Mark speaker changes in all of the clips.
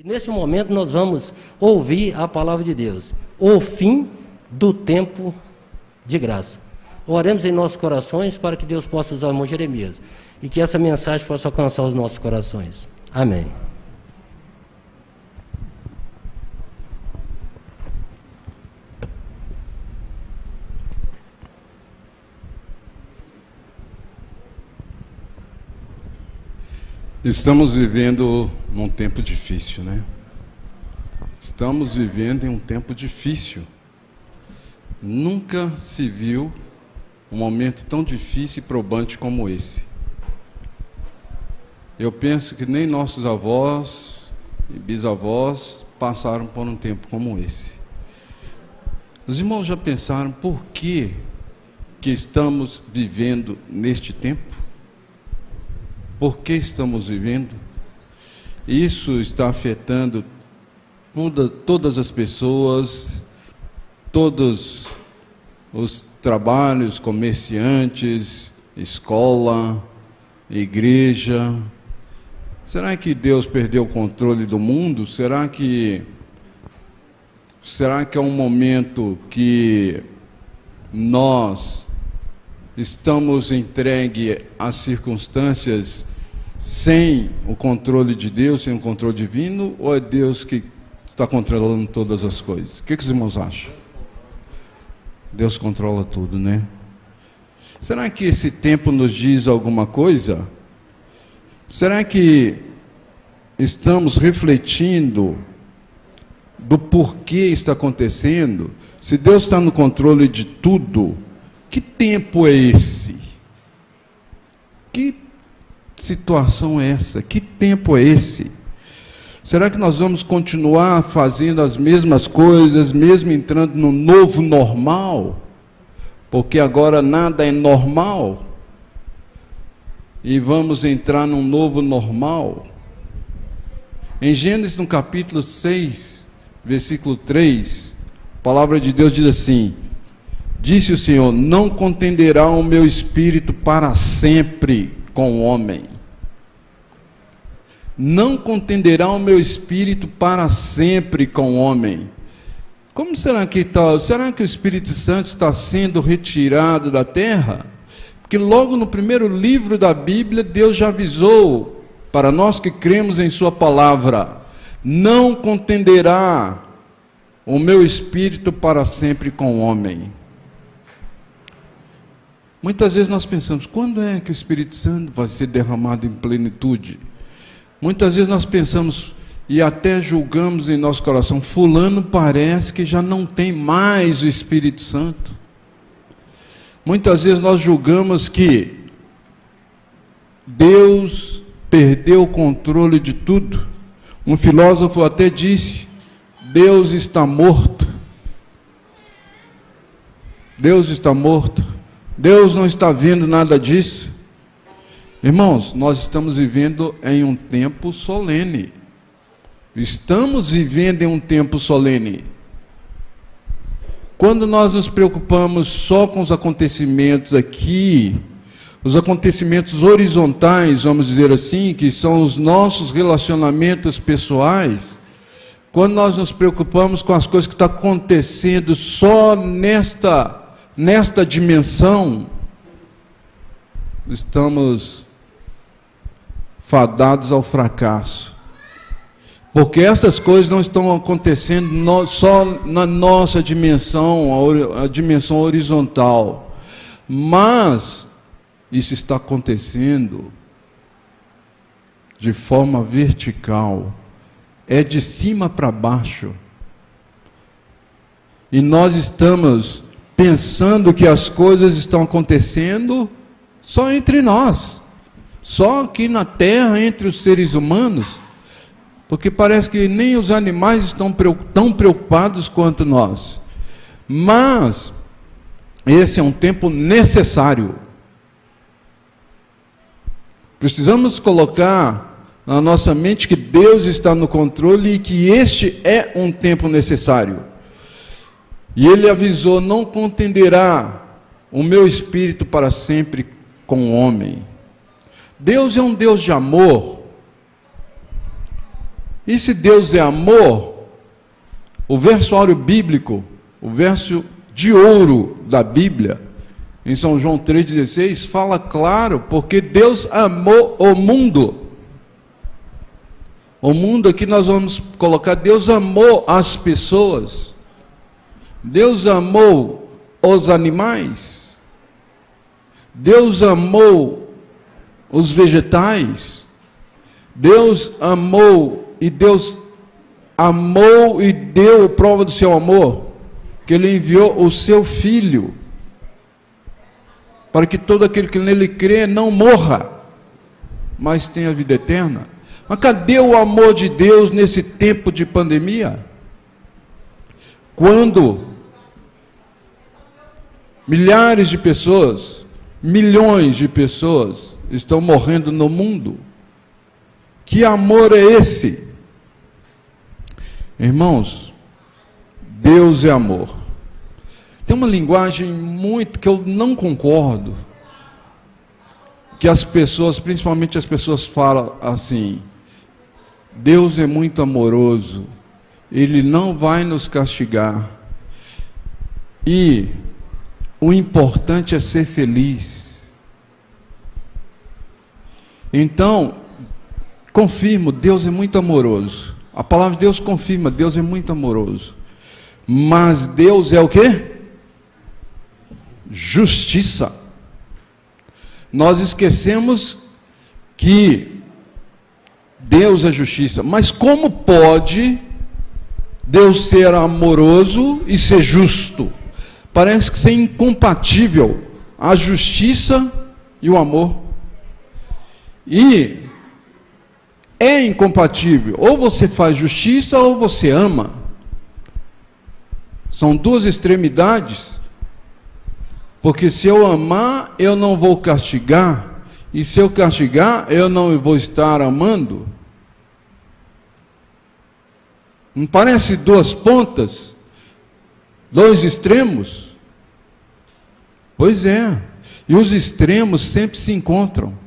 Speaker 1: Neste momento nós vamos ouvir a palavra de Deus, o fim do tempo de graça. Oremos em nossos corações para que Deus possa usar o irmão Jeremias e que essa mensagem possa alcançar os nossos corações. Amém.
Speaker 2: Estamos vivendo num tempo difícil, né? Estamos vivendo em um tempo difícil. Nunca se viu um momento tão difícil e probante como esse. Eu penso que nem nossos avós e bisavós passaram por um tempo como esse. Os irmãos já pensaram por que estamos vivendo neste tempo? Por que estamos vivendo? Isso está afetando todas as pessoas, todos os trabalhos, comerciantes, escola, igreja. Será que Deus perdeu o controle do mundo? Será que é um momento que nós estamos entregues às circunstâncias sem o controle de Deus, sem o controle divino, ou é Deus que está controlando todas as coisas? O que os irmãos acham? Deus controla tudo, né? Será que esse tempo nos diz alguma coisa? Será que estamos refletindo do porquê está acontecendo? Se Deus está no controle de tudo, que tempo é esse? Que situação é essa? Que tempo é esse? Será que nós vamos continuar fazendo as mesmas coisas, mesmo entrando no novo normal? Porque agora nada é normal. E vamos entrar num novo normal. Em Gênesis, no capítulo 6, versículo 3, a palavra de Deus diz assim: disse o Senhor, não contenderá o meu espírito para sempre com o homem. Não contenderá o meu espírito para sempre com o homem. Como será que está? Será que o Espírito Santo está sendo retirado da terra? Porque logo no primeiro livro da Bíblia, Deus já avisou para nós que cremos em sua palavra: não contenderá o meu espírito para sempre com o homem. Muitas vezes nós pensamos, quando é que o Espírito Santo vai ser derramado em plenitude? Muitas vezes nós pensamos e até julgamos em nosso coração, fulano parece que já não tem mais o Espírito Santo. Muitas vezes nós julgamos que Deus perdeu o controle de tudo. Um filósofo até disse, Deus está morto. Deus está morto. Deus não está vendo nada disso. Irmãos, nós estamos vivendo em um tempo solene. Estamos vivendo em um tempo solene. Quando nós nos preocupamos só com os acontecimentos aqui, os acontecimentos horizontais, vamos dizer assim, que são os nossos relacionamentos pessoais, quando nós nos preocupamos com as coisas que estão acontecendo só nesta dimensão, estamos fadados ao fracasso. Porque essas coisas não estão acontecendo só na nossa dimensão, a dimensão horizontal. Mas isso está acontecendo de forma vertical. É de cima para baixo. E nós estamos pensando que as coisas estão acontecendo só entre nós. Só aqui na terra, entre os seres humanos. Porque parece que nem os animais estão tão preocupados quanto nós. Mas esse é um tempo necessário. Precisamos colocar na nossa mente que Deus está no controle e que este é um tempo necessário. E Ele avisou, não contenderá o meu espírito para sempre com o homem. Deus é um Deus de amor. E se Deus é amor, o verso áureo bíblico, o verso de ouro da Bíblia, em São João 3,16, fala claro, porque Deus amou o mundo. O mundo aqui nós vamos colocar, Deus amou as pessoas, Deus amou os animais, Deus amou os vegetais, Deus amou e deu prova do seu amor, que Ele enviou o seu Filho, para que todo aquele que nele crê não morra, mas tenha vida eterna. Mas cadê o amor de Deus nesse tempo de pandemia? Quando milhares de pessoas, milhões de pessoas estão morrendo no mundo. Que amor é esse? Irmãos, Deus é amor. Tem uma linguagem muito que eu não concordo, que as pessoas, principalmente as pessoas, falam assim: Deus é muito amoroso, Ele não vai nos castigar, e o importante é ser feliz. Então, confirmo, Deus é muito amoroso. A palavra de Deus confirma, Deus é muito amoroso. Mas Deus é o quê? Justiça. Nós esquecemos que Deus é justiça. Mas como pode Deus ser amoroso e ser justo? Parece que é incompatível a justiça e o amor. E é incompatível. Ou você faz justiça ou você ama. São duas extremidades. Porque se eu amar, eu não vou castigar. E se eu castigar, eu não vou estar amando. Não parece duas pontas? Dois extremos? Pois é. E os extremos sempre se encontram.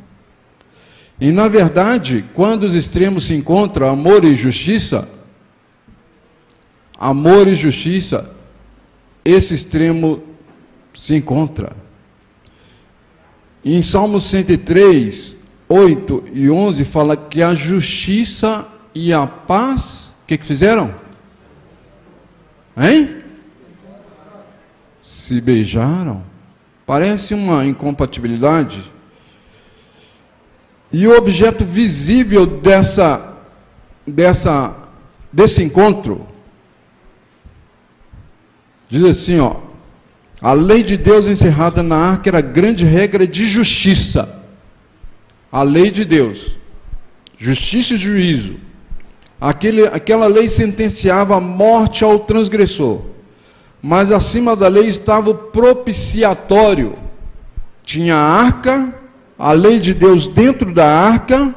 Speaker 2: E na verdade, quando os extremos se encontram, amor e justiça, esse extremo se encontra. Em Salmo 103, 8 e 11, fala que a justiça e a paz, o que fizeram? Hein? Se beijaram. Parece uma incompatibilidade. E o objeto visível desse encontro, diz assim, ó: a lei de Deus encerrada na arca era a grande regra de justiça. A lei de Deus, justiça e juízo. Aquela lei sentenciava a morte ao transgressor. Mas acima da lei estava o propiciatório. Tinha a arca, a lei de Deus dentro da arca,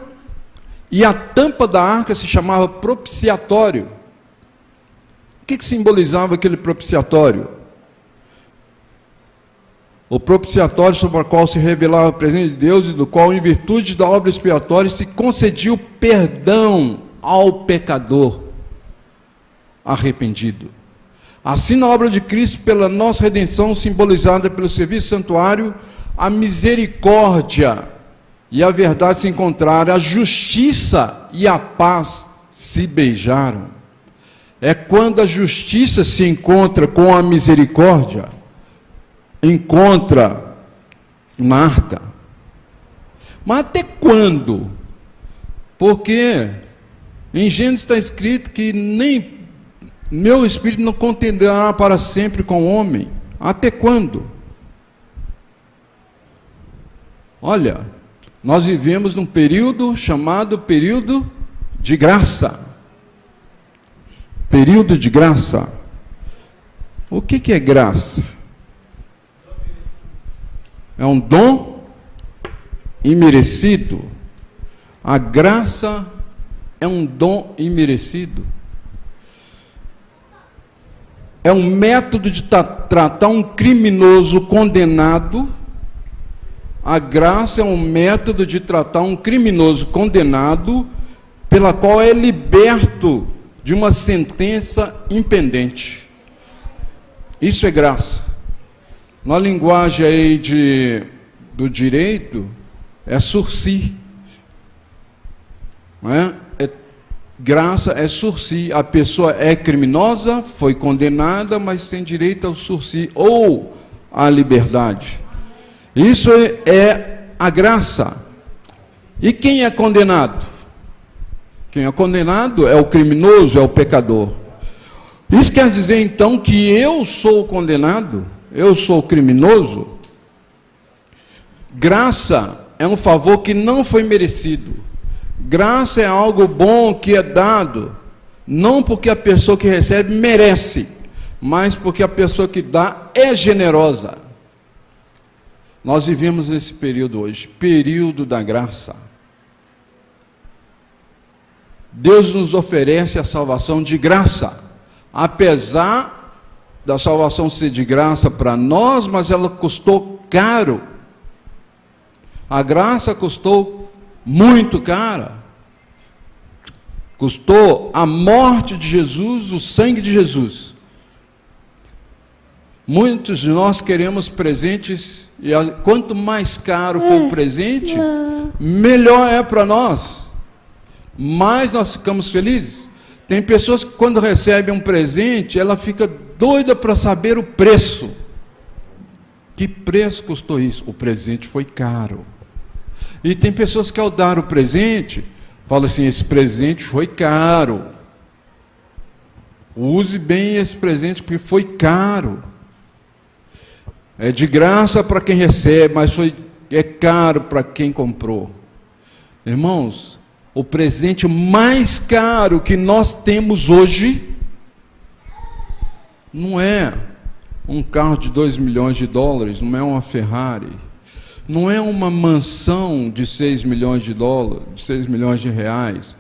Speaker 2: e a tampa da arca se chamava propiciatório. O que simbolizava aquele propiciatório? O propiciatório sobre o qual se revelava a presença de Deus e do qual, em virtude da obra expiatória, se concedia o perdão ao pecador arrependido. Assim, na obra de Cristo, pela nossa redenção, simbolizada pelo serviço santuário, a misericórdia e a verdade se encontraram, a justiça e a paz se beijaram. É quando a justiça se encontra com a misericórdia, encontra uma arca. Mas até quando? Porque em Gênesis está escrito que nem meu espírito não contenderá para sempre com o homem. Até quando? Olha, nós vivemos num período chamado período de graça. Período de graça. O que é graça? É um dom imerecido. A graça é um dom imerecido. É um método de tratar um criminoso condenado. A graça é um método de tratar um criminoso condenado pela qual é liberto de uma sentença impendente. Isso é graça. Na linguagem aí do direito, é sursi. Não é? Graça é sursi. A pessoa é criminosa, foi condenada, mas tem direito ao sursi ou à liberdade. Isso é a graça. E quem é condenado? Quem é condenado é o criminoso, é o pecador. Isso quer dizer então que eu sou condenado, eu sou criminoso? Graça é um favor que não foi merecido. Graça é algo bom que é dado, não porque a pessoa que recebe merece, mas porque a pessoa que dá é generosa. Nós vivemos nesse período hoje, período da graça. Deus nos oferece a salvação de graça, apesar da salvação ser de graça para nós, mas ela custou caro. A graça custou muito cara. Custou a morte de Jesus, o sangue de Jesus. Muitos de nós queremos presentes, e quanto mais caro for o presente, melhor é para nós. Mais nós ficamos felizes. Tem pessoas que quando recebem um presente, ela fica doida para saber o preço. Que preço custou isso? O presente foi caro. E tem pessoas que ao dar o presente, falam assim, esse presente foi caro. Use bem esse presente porque foi caro. É de graça para quem recebe, mas é caro para quem comprou. Irmãos, o presente mais caro que nós temos hoje não é um carro de 2 milhões de dólares, não é uma Ferrari, não é uma mansão de 6 milhões de dólares, 6 milhões de reais.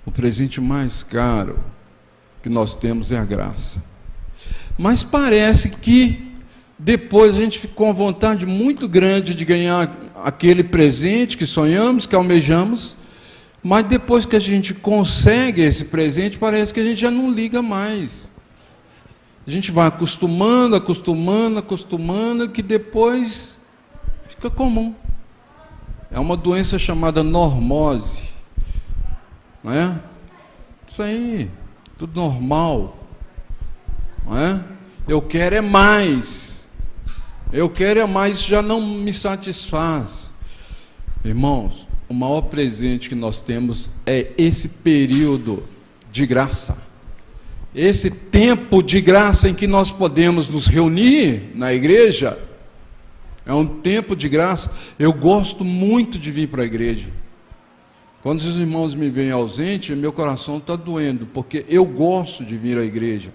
Speaker 2: O presente mais caro que nós temos é a graça. Mas parece que depois a gente ficou com uma vontade muito grande de ganhar aquele presente que sonhamos, que almejamos, mas depois que a gente consegue esse presente, parece que a gente já não liga mais. A gente vai acostumando, que depois fica comum. É uma doença chamada normose. Não é? Isso aí, tudo normal. Não é? Eu quero é mais. Eu quero é mais, já não me satisfaz. Irmãos, o maior presente que nós temos é esse período de graça. Esse tempo de graça em que nós podemos nos reunir na igreja, é um tempo de graça. Eu gosto muito de vir para a igreja. Quando os irmãos me veem ausente, meu coração está doendo, porque eu gosto de vir à igreja.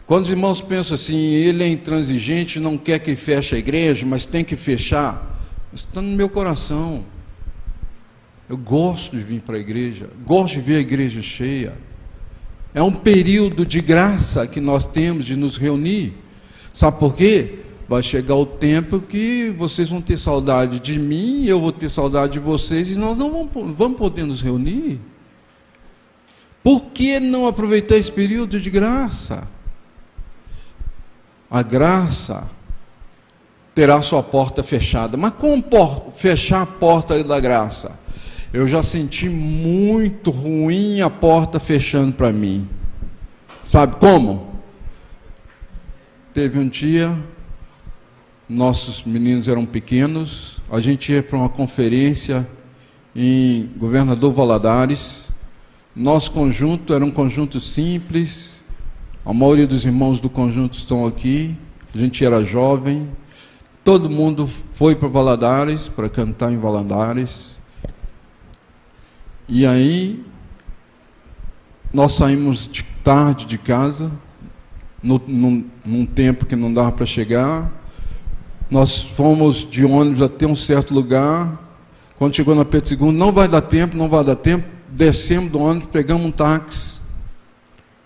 Speaker 2: Quando os irmãos pensam assim, ele é intransigente, não quer que feche a igreja, mas tem que fechar, isso está no meu coração. Eu gosto de vir para a igreja, gosto de ver a igreja cheia. É um período de graça que nós temos de nos reunir. Sabe por quê? Vai chegar o tempo que vocês vão ter saudade de mim, eu vou ter saudade de vocês, e nós não vamos poder nos reunir. Por que não aproveitar esse período de graça? A graça terá sua porta fechada. Mas como fechar a porta da graça? Eu já senti muito ruim a porta fechando para mim. Sabe como? Teve um dia, nossos meninos eram pequenos, a gente ia para uma conferência em Governador Valadares. Nosso conjunto era um conjunto simples. A maioria dos irmãos do conjunto estão aqui. A gente era jovem. Todo mundo foi para Valadares, para cantar em Valadares. E aí, nós saímos de tarde de casa, num tempo que não dava para chegar. Nós fomos de ônibus até um certo lugar. Quando chegou na Pedro II, não vai dar tempo. Descemos do ônibus, pegamos um táxi.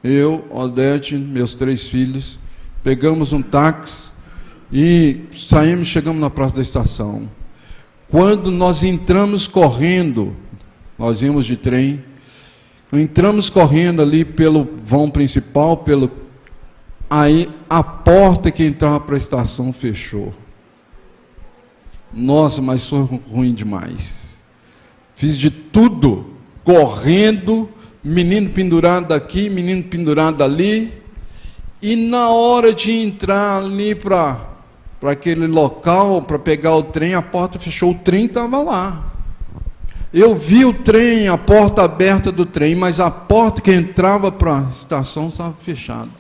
Speaker 2: Eu, Odete, meus 3 filhos, pegamos um táxi e saímos, chegamos na praça da estação. Quando nós entramos correndo nós íamos de trem, entramos correndo ali pelo vão principal, aí a porta que entrava para a estação fechou. Nossa, mas foi ruim demais. Fiz de tudo, correndo, menino pendurado aqui, menino pendurado ali, e na hora de entrar ali para aquele local, para pegar o trem, a porta fechou, o trem estava lá. Eu vi o trem, a porta aberta do trem, mas a porta que entrava para a estação estava fechada.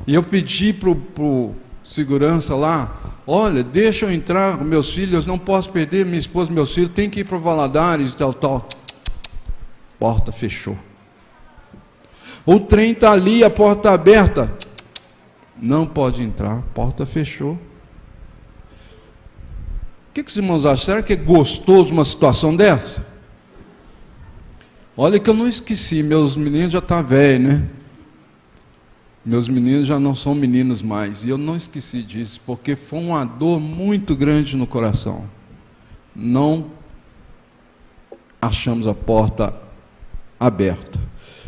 Speaker 2: E eu pedi para o segurança lá, olha, deixa eu entrar com meus filhos, não posso perder minha esposa e meus filhos, tem que ir para Valadares, tal. Porta fechou. O trem está ali, a porta está aberta. Não pode entrar, a porta fechou. O que os irmãos acham? Será que é gostoso uma situação dessa? Olha que eu não esqueci, meus meninos já estão velhos, né? Meus meninos já não são meninos mais, e eu não esqueci disso, porque foi uma dor muito grande no coração. Não achamos a porta aberta,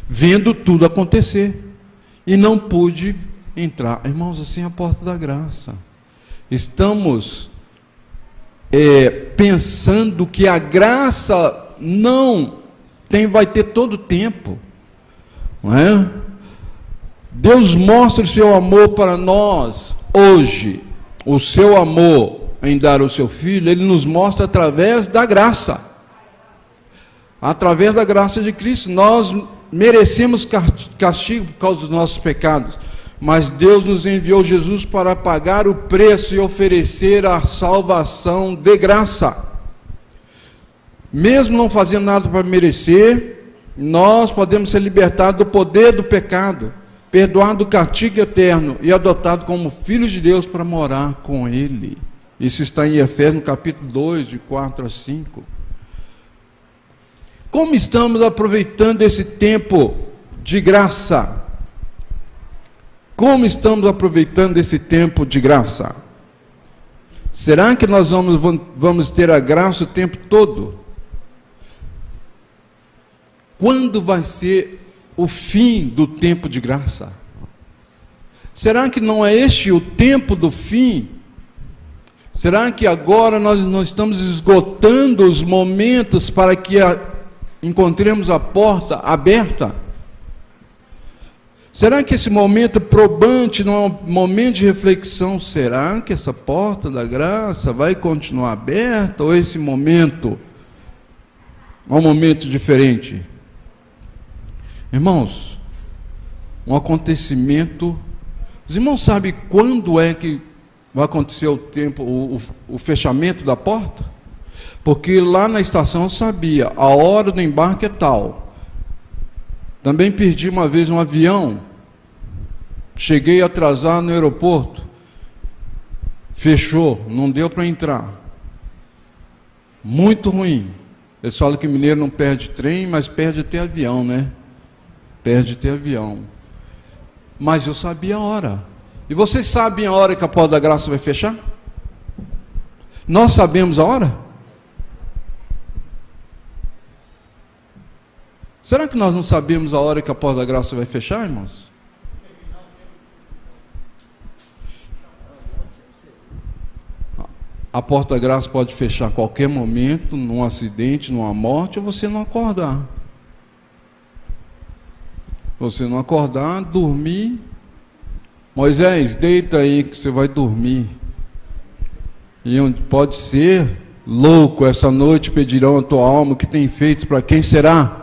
Speaker 2: vendo tudo acontecer, e não pude entrar. Irmãos, assim é a porta da graça. Estamos pensando que a graça vai ter todo o tempo, não é? Deus mostra o seu amor para nós hoje, o seu amor em dar o seu Filho, Ele nos mostra através da graça, através da graça de Cristo. Nós merecemos castigo por causa dos nossos pecados, mas Deus nos enviou Jesus para pagar o preço e oferecer a salvação de graça. Mesmo não fazendo nada para merecer, nós podemos ser libertados do poder do pecado, perdoado do castigo eterno e adotado como filhos de Deus para morar com Ele. Isso está em Efésios, no capítulo 2, de 4 a 5. Como estamos aproveitando esse tempo de graça? Como estamos aproveitando esse tempo de graça? Será que nós vamos ter a graça o tempo todo? Quando vai ser o fim do tempo de graça? Será que não é este o tempo do fim? Será que agora nós não estamos esgotando os momentos para que encontremos a porta aberta? Será que esse momento probante não é um momento de reflexão? Será que essa porta da graça vai continuar aberta, ou esse momento é um momento diferente? Irmãos, um acontecimento. Os irmãos sabem quando é que vai acontecer o fechamento da porta? Porque lá na estação eu sabia, a hora do embarque é tal. Também perdi uma vez um avião, cheguei atrasado no aeroporto, fechou, não deu para entrar. Muito ruim. Eles falam que mineiro não perde trem, mas perde até avião, né? Perde até avião. Mas eu sabia a hora. E vocês sabem a hora que a porta da graça vai fechar? Nós sabemos a hora? Será que nós não sabemos a hora que a porta da graça vai fechar, irmãos? A porta da graça pode fechar a qualquer momento, num acidente, numa morte, ou você não acordar. Você não acordar, dormir. Moisés, deita aí que você vai dormir. E pode ser louco, essa noite pedirão a tua alma, o que tem feito, para quem será?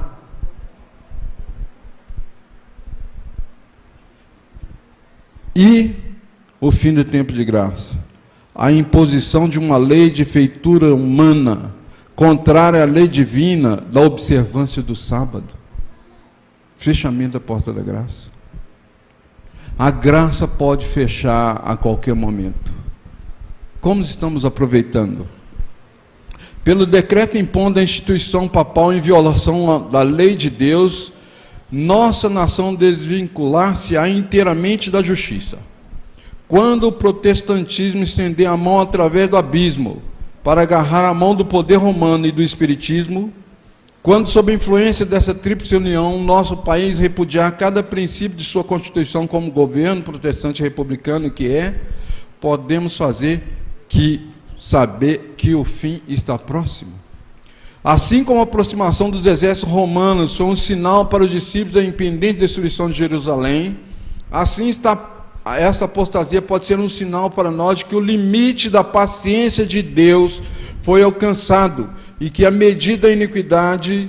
Speaker 2: E o fim do tempo de graça, a imposição de uma lei de feitura humana, contrária à lei divina da observância do sábado. Fechamento da porta da graça. A graça pode fechar a qualquer momento. Como estamos aproveitando? Pelo decreto impondo a instituição papal em violação da lei de Deus, nossa nação desvincular-se-á inteiramente da justiça. Quando o protestantismo estender a mão através do abismo para agarrar a mão do poder romano e do espiritismo, Quando, sob a influência dessa tríplice união, nosso país repudiar cada princípio de sua Constituição como governo protestante republicano que é, podemos saber que o fim está próximo. Assim como a aproximação dos exércitos romanos foi um sinal para os discípulos da impendente destruição de Jerusalém, assim esta apostasia pode ser um sinal para nós de que o limite da paciência de Deus foi alcançado e que a medida da iniquidade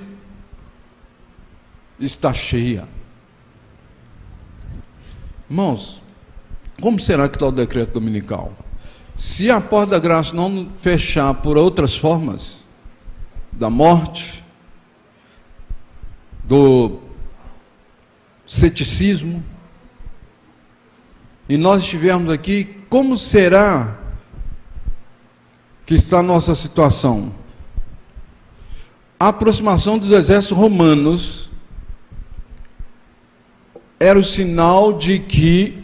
Speaker 2: está cheia. Irmãos, como será que está o decreto dominical? Se a porta da graça não fechar por outras formas, da morte, do ceticismo, e nós estivermos aqui, como será que está a nossa situação? A aproximação dos exércitos romanos era o sinal de que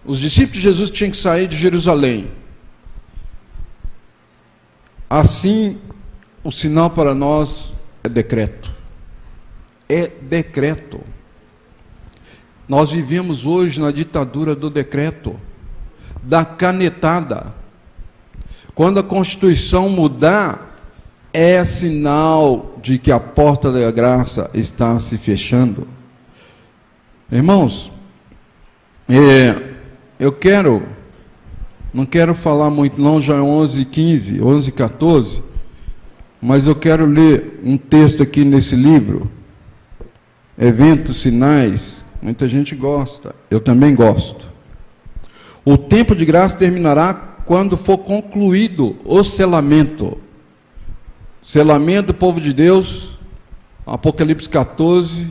Speaker 2: os discípulos de Jesus tinham que sair de Jerusalém. Assim, o sinal para nós é decreto. É decreto. Nós vivemos hoje na ditadura do decreto, da canetada. Quando a Constituição mudar, é sinal de que a porta da graça está se fechando. Irmãos, não quero falar muito não, já é 11h15, 11h14, mas eu quero ler um texto aqui nesse livro, Eventos, Sinais. Muita gente gosta, eu também gosto. O tempo de graça terminará quando for concluído o selamento. Selamento do povo de Deus, Apocalipse 14,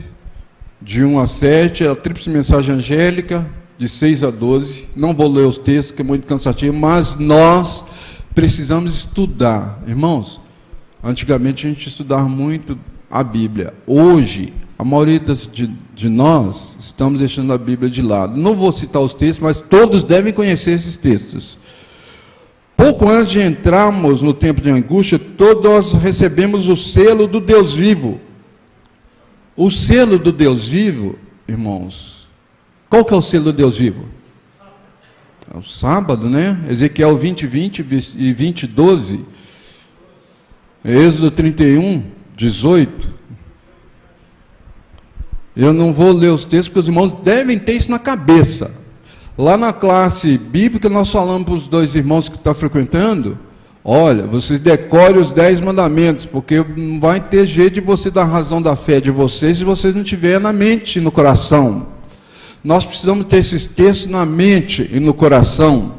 Speaker 2: de 1 a 7, a tríplice mensagem angélica, de 6 a 12. Não vou ler os textos, que é muito cansativo, mas nós precisamos estudar. Irmãos, antigamente a gente estudava muito a Bíblia. Hoje, a maioria de nós estamos deixando a Bíblia de lado. Não vou citar os textos, mas todos devem conhecer esses textos. Pouco antes de entrarmos no tempo de angústia, todos nós recebemos o selo do Deus vivo. O selo do Deus vivo, irmãos, qual que é o selo do Deus vivo? É o sábado, né? Ezequiel 20, 20 e 20, 12. Êxodo 31, 18. Eu não vou ler os textos, porque os irmãos devem ter isso na cabeça. Lá na classe bíblica, nós falamos para os dois irmãos que estão frequentando, olha, vocês decorem os 10 mandamentos, porque não vai ter jeito de você dar razão da fé de vocês, se vocês não tiverem na mente e no coração. Nós precisamos ter esses textos na mente e no coração.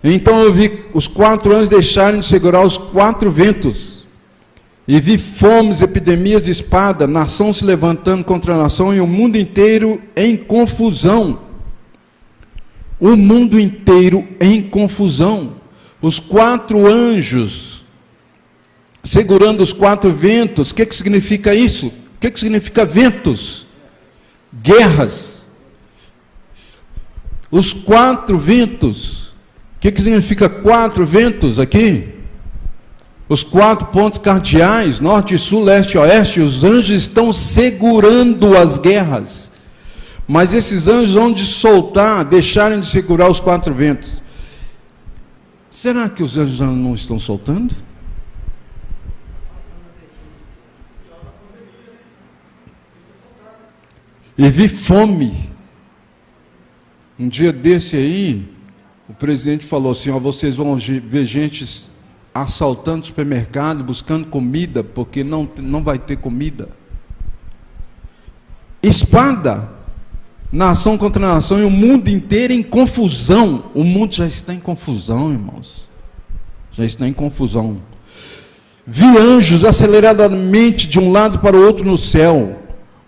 Speaker 2: Então eu vi os 4 anos deixarem de segurar os 4 ventos, e vi fomes, epidemias e espada, nação se levantando contra a nação, e o mundo inteiro em confusão. O mundo inteiro em confusão. Os 4 anjos segurando os 4 ventos. O que significa isso? O que significa ventos? Guerras. Os 4 ventos. O que significa 4 ventos aqui? Os 4 pontos cardeais, norte, sul, leste e oeste, os anjos estão segurando as guerras. Mas esses anjos vão de soltar, deixarem de segurar os 4 ventos. Será que os anjos não estão soltando? E vi fome. Um dia desse aí, o presidente falou assim, ó, vocês vão ver gente assaltando o supermercado, buscando comida, porque não vai ter comida. Espada, nação contra nação, e o mundo inteiro em confusão. O mundo já está em confusão, irmãos. Já está em confusão. Vi anjos aceleradamente de um lado para o outro no céu.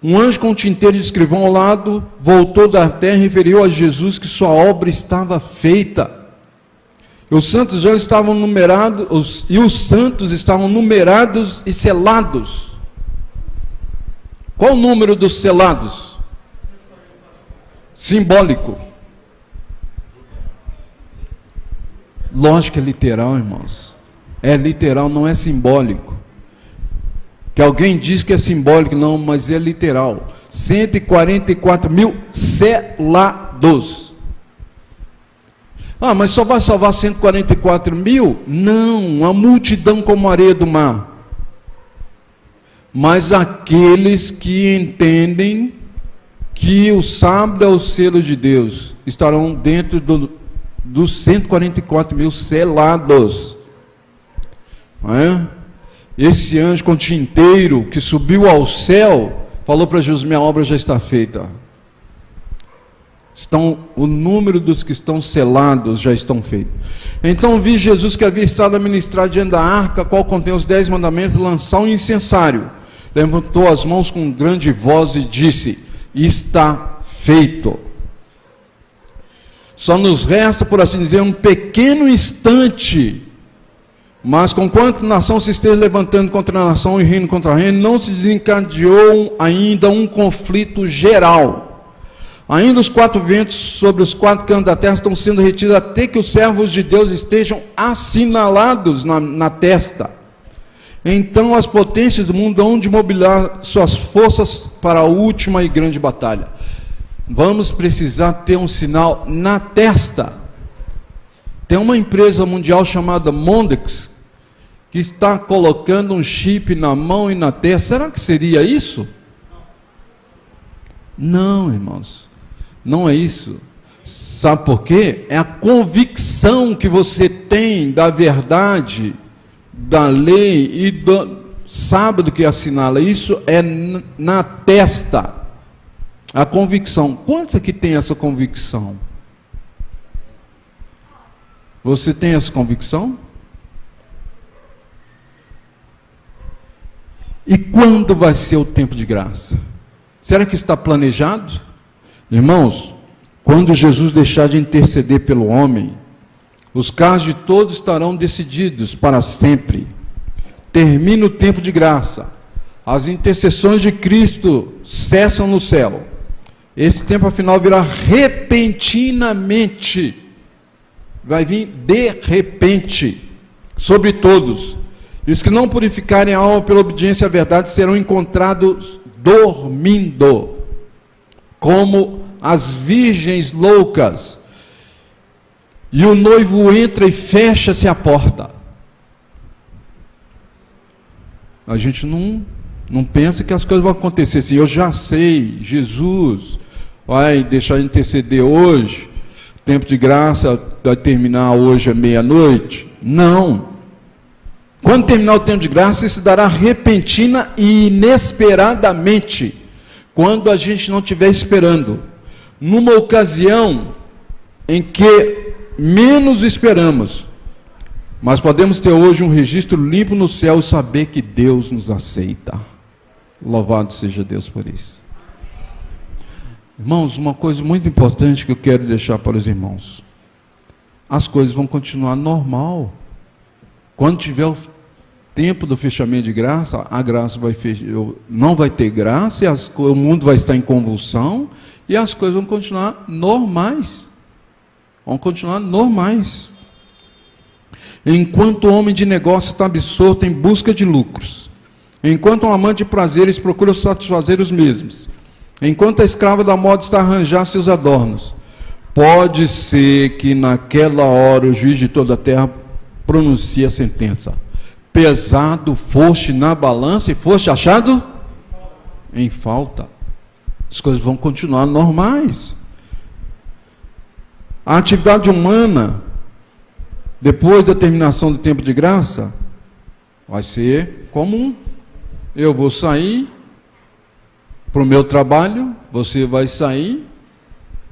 Speaker 2: Um anjo com um tinteiro de escrivão ao lado voltou da terra e referiu a Jesus que sua obra estava feita. Os santos já estavam numerados, e os santos estavam numerados e selados. Qual o número dos selados? Simbólico. Lógico que é literal, irmãos. É literal, não é simbólico. que alguém diz que é simbólico, não, mas é literal. 144 mil selados. Ah, mas só vai salvar 144 mil? Não, a multidão como a areia do mar. Mas aqueles que entendem que o sábado é o selo de Deus, estarão dentro dos 144 mil selados. Não é? Esse anjo com tinteiro que subiu ao céu, falou para Jesus, minha obra já está feita. O número dos que estão selados já estão feitos. Então vi Jesus que havia estado a ministrar diante da arca, qual contém os 10 mandamentos, lançar um incensário. Levantou as mãos com grande voz e disse, está feito. Só nos resta, por assim dizer, um pequeno instante, mas conquanto nação se esteja levantando contra a nação e reino contra reino, não se desencadeou ainda um conflito geral. Ainda os 4 ventos sobre os 4 cantos da terra estão sendo retidos até que os servos de Deus estejam assinalados na testa. Então as potências do mundo hão de mobilizar suas forças para a última e grande batalha. Vamos precisar ter um sinal na testa. Tem uma empresa mundial chamada Mondex, que está colocando um chip na mão e na testa. Será que seria isso? Não, irmãos. Não é isso. Sabe por quê? É a convicção que você tem da verdade, da lei e sabe do que assinala. Isso é na testa. A convicção. Quantos aqui tem essa convicção? Você tem essa convicção? E quando vai ser o tempo de graça? Será que está planejado? Irmãos, quando Jesus deixar de interceder pelo homem, os casos de todos estarão decididos para sempre. Termina o tempo de graça. As intercessões de Cristo cessam no céu. Esse tempo, afinal, virá repentinamente. Vai vir de repente sobre todos. E os que não purificarem a alma pela obediência à verdade serão encontrados dormindo, como as virgens loucas. E o noivo entra e fecha-se a porta. A gente não pensa que as coisas vão acontecer assim. Eu já sei, Jesus vai deixar de interceder hoje, o tempo de graça vai terminar hoje à meia-noite. Não. Quando terminar o tempo de graça, isso se dará repentina e inesperadamente, quando a gente não estiver esperando, numa ocasião em que menos esperamos, mas podemos ter hoje um registro limpo no céu e saber que Deus nos aceita. Louvado seja Deus por isso. Irmãos, uma coisa muito importante que eu quero deixar para os irmãos: as coisas vão continuar normal. Quando tiver o tempo do fechamento de graça, a graça vai fechar, não vai ter graça, o mundo vai estar em convulsão, e as coisas vão continuar normais. Vão continuar normais. Enquanto o homem de negócio está absorto em busca de lucros, enquanto um amante de prazeres procura satisfazer os mesmos, enquanto a escrava da moda está a arranjar seus adornos, pode ser que naquela hora o juiz de toda a terra pronuncie a sentença: pesado foste na balança e foste achado em falta. As coisas vão continuar normais. A atividade humana, depois da terminação do tempo de graça, vai ser comum. Eu vou sair para o meu trabalho, você vai sair,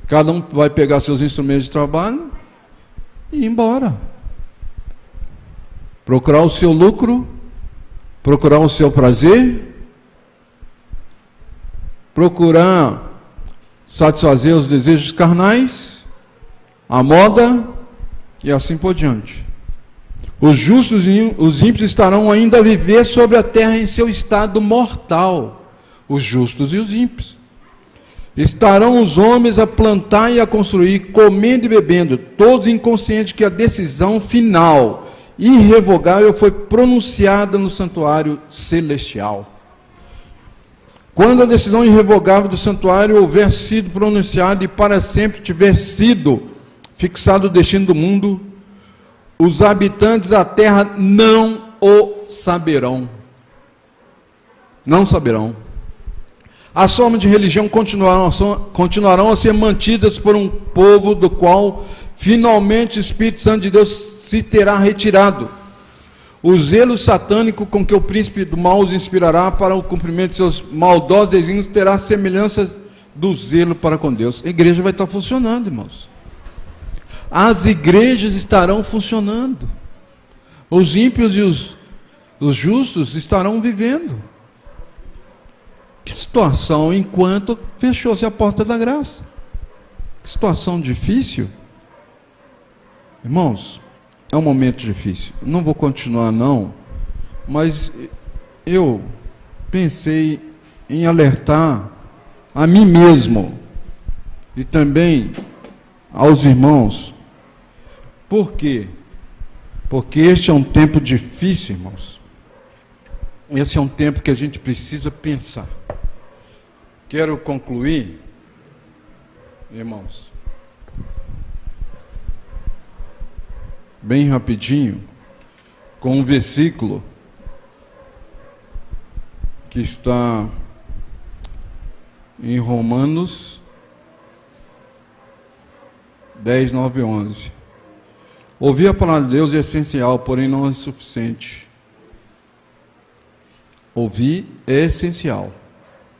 Speaker 2: cada um vai pegar seus instrumentos de trabalho e ir embora. Procurar o seu lucro, procurar o seu prazer, procurar satisfazer os desejos carnais, a moda e assim por diante. Os justos e os ímpios estarão ainda a viver sobre a terra em seu estado mortal. Os justos e os ímpios. Estarão os homens a plantar e a construir, comendo e bebendo, todos inconscientes que a decisão final irrevogável foi pronunciada no santuário celestial. Quando a decisão irrevogável do santuário houver sido pronunciada e para sempre tiver sido fixado o destino do mundo, os habitantes da terra não o saberão. Não saberão. As formas de religião continuarão a ser mantidas por um povo do qual finalmente o Espírito Santo de Deus se terá retirado. O zelo satânico com que o príncipe do mal os inspirará para o cumprimento de seus maldosos desígnios terá semelhança do zelo para com Deus. A igreja vai estar funcionando, irmãos. As igrejas estarão funcionando. Os ímpios e os justos estarão vivendo. Que situação, enquanto fechou-se a porta da graça. Que situação difícil. Irmãos, é um momento difícil. Não vou continuar não, mas eu pensei em alertar a mim mesmo e também aos irmãos. Por quê? Porque este é um tempo difícil, irmãos. Esse é um tempo que a gente precisa pensar. Quero concluir, irmãos, bem rapidinho, com um versículo que está em Romanos 10, 9 e 11. Ouvir a palavra de Deus é essencial, porém não é suficiente. Ouvir é essencial,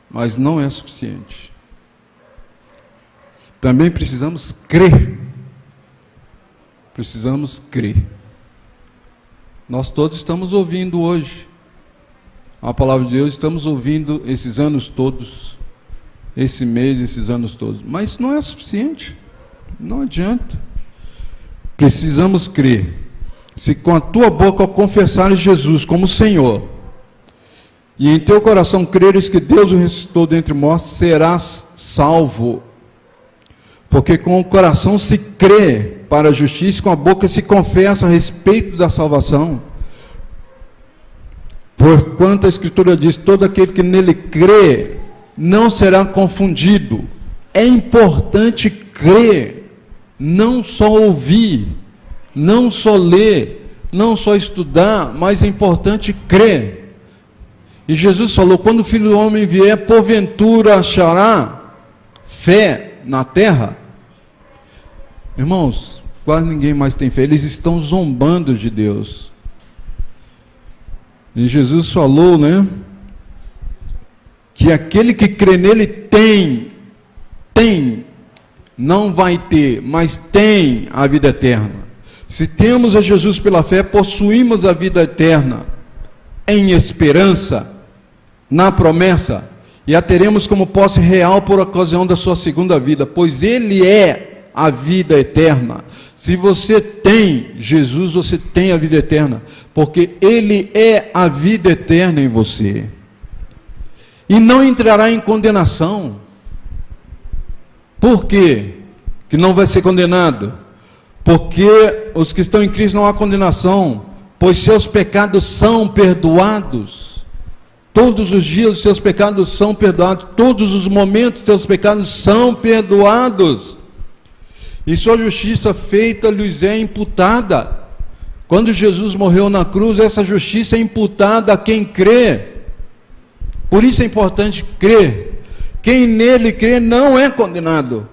Speaker 2: mas não é suficiente. Também precisamos crer. Precisamos crer. Nós todos estamos ouvindo hoje a palavra de Deus, estamos ouvindo esses anos todos, esse mês, esses anos todos, mas não é suficiente, não adianta. Precisamos crer. Se com a tua boca confessares Jesus como Senhor, e em teu coração creres que Deus o ressuscitou dentre mortos, serás salvo. Porque com o coração se crê para a justiça, com a boca se confessa a respeito da salvação. Porquanto a Escritura diz, todo aquele que nele crê, não será confundido. É importante crer, não só ouvir, não só ler, não só estudar, mas é importante crer. E Jesus falou, quando o Filho do Homem vier, porventura achará fé na terra? Irmãos, quase ninguém mais tem fé, eles estão zombando de Deus. E Jesus falou, né, que aquele que crê nele tem, não vai ter, mas tem a vida eterna. Se temos a Jesus pela fé, possuímos a vida eterna, em esperança, na promessa, e a teremos como posse real por ocasião da sua segunda vida, pois ele é a vida eterna. Se você tem Jesus, você tem a vida eterna, porque ele é a vida eterna em você. E não entrará em condenação. Por quê que não vai ser condenado? Porque os que estão em Cristo não há condenação, pois seus pecados são perdoados. Todos os dias os seus pecados são perdoados, todos os momentos os seus pecados são perdoados. E sua justiça feita lhes é imputada. Quando Jesus morreu na cruz, essa justiça é imputada a quem crê. Por isso é importante crer. Quem nele crê não é condenado.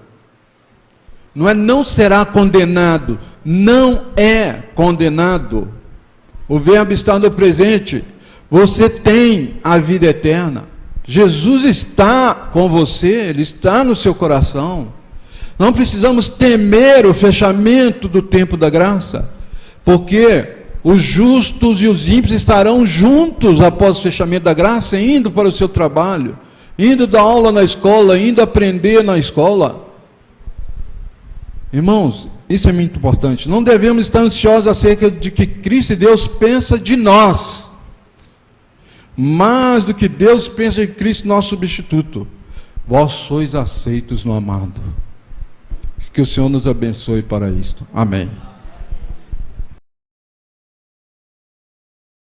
Speaker 2: Não será condenado, não é condenado. O verbo está no presente. Você tem a vida eterna. Jesus está com você, ele está no seu coração. Não precisamos temer o fechamento do tempo da graça, porque os justos e os ímpios estarão juntos após o fechamento da graça, indo para o seu trabalho, indo dar aula na escola, indo aprender na escola. Irmãos, isso é muito importante. Não devemos estar ansiosos acerca de que Cristo e Deus pensa de nós, mais do que Deus pensa de Cristo, nosso substituto. Vós sois aceitos no amado. Que o Senhor nos abençoe para isto. Amém.